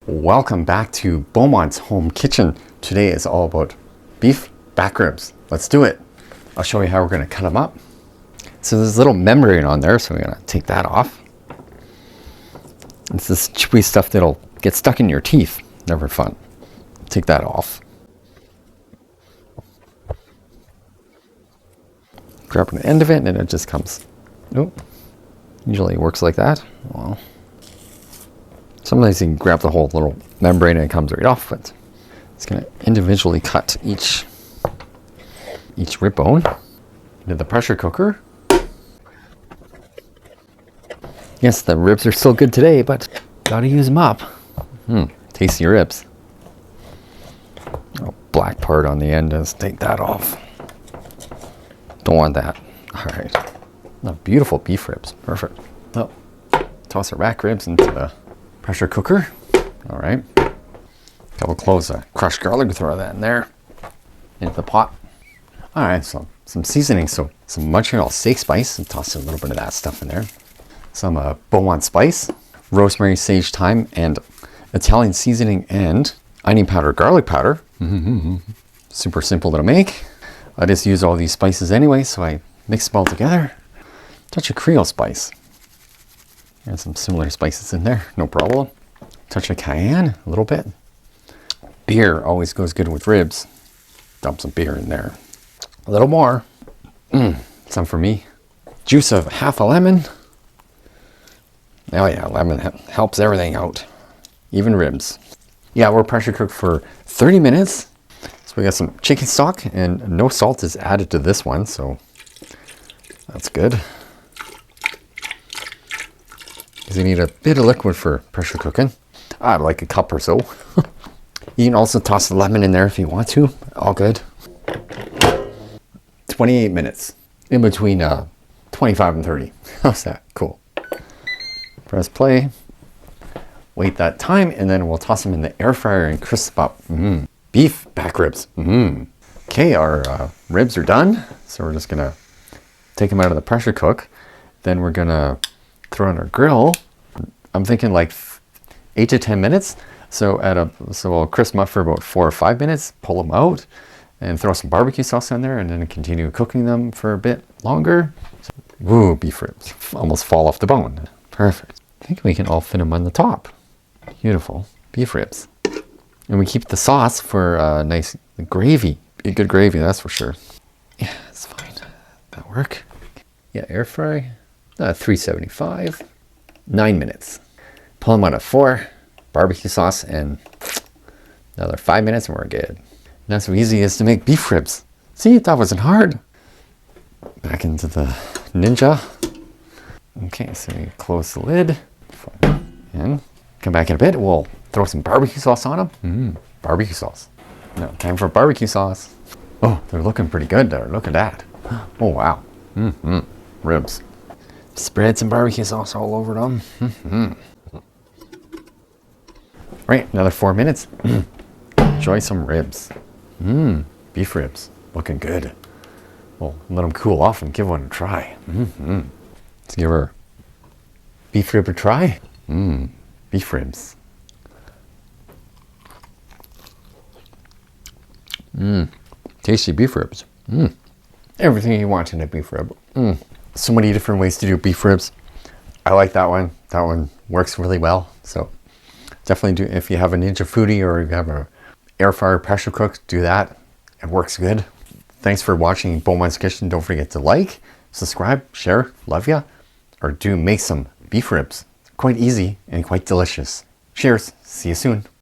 Welcome back to Beaumont's home kitchen. Today is all about beef back ribs. Let's do it. I'll show you how we're going to cut them up. So there's a little membrane on there, so we're going to take that off. It's this chewy stuff that'll get stuck in your teeth. Never fun. Take that off. Grab the end of it and it just comes. Oh, usually it works like that. Well, sometimes you can grab the whole little membrane and it comes right off, but it's going to individually cut each rib bone into the pressure cooker. Yes, the ribs are still good today, but gotta use them up. Tasty ribs. Oh, black part on the end, let's take that off. Don't want that. All right. Oh, beautiful beef ribs, perfect. Oh, toss the rack ribs into the pressure cooker. All right. Couple cloves of crushed garlic, throw that in there, into the pot. All right, so some seasoning. So some Montreal steak spice, and toss a little bit of that stuff in there. Some Beaumont spice, rosemary, sage, thyme, and Italian seasoning, and onion powder, garlic powder. Super simple to make. I just use all these spices anyway, so I mix them all together. Touch of Creole spice. And some similar spices in there, no problem. Touch of cayenne, a little bit. Beer always goes good with ribs. Dump some beer in there. A little more. Some for me. Juice of half a lemon. Oh yeah, lemon helps everything out. Even ribs. Yeah, we're pressure cooked for 30 minutes. So we got some chicken stock, and no salt is added to this one, so that's good. Because you need a bit of liquid for pressure cooking. Like a cup or so. You can also toss the lemon in there if you want to. All good. 28 minutes. In between 25 and 30. How's that? Cool. Press play. Wait that time, and then we'll toss them in the air fryer and crisp up. Beef back ribs. Okay, our ribs are done. So we're just gonna take them out of the pressure cook. Then we're gonna throw in our grill. I'm thinking like 8 to 10 minutes. So we'll crisp them up for about 4 or 5 minutes. Pull them out, and throw some barbecue sauce in there, and then continue cooking them for a bit longer. Ooh, beef ribs almost fall off the bone. Perfect. I think we can all fit them on the top. Beautiful beef ribs. And we keep the sauce for nice gravy. A good gravy, that's for sure. Yeah, it's fine. That'll work. Yeah, air fry. 375. 9 minutes. Pull them out at 4. Barbecue sauce, and another 5 minutes, and we're good. And that's so easy as to make beef ribs. See, that wasn't hard. Back into the Ninja. Okay, so you close the lid. And come back in a bit. We'll throw some barbecue sauce on them. Barbecue sauce. No, time for barbecue sauce. Oh, they're looking pretty good there. Look at that. Oh, wow. Ribs. Spread some barbecue sauce all over them. Right, another 4 minutes. Enjoy some ribs. Beef ribs. Looking good. We'll let them cool off and give one a try. Let's give our beef rib a try. Beef ribs. Tasty beef ribs. Everything you want in a beef rib. So many different ways to do beef ribs. I like that one. That one works really well. So definitely do, if you have a Ninja Foodi or you have a air fryer pressure cook, do that. It works good. Thanks for watching Beaumont's Kitchen. Don't forget to like, subscribe, share, love ya. Or do make some beef ribs. Quite easy and quite delicious. Cheers. See you soon.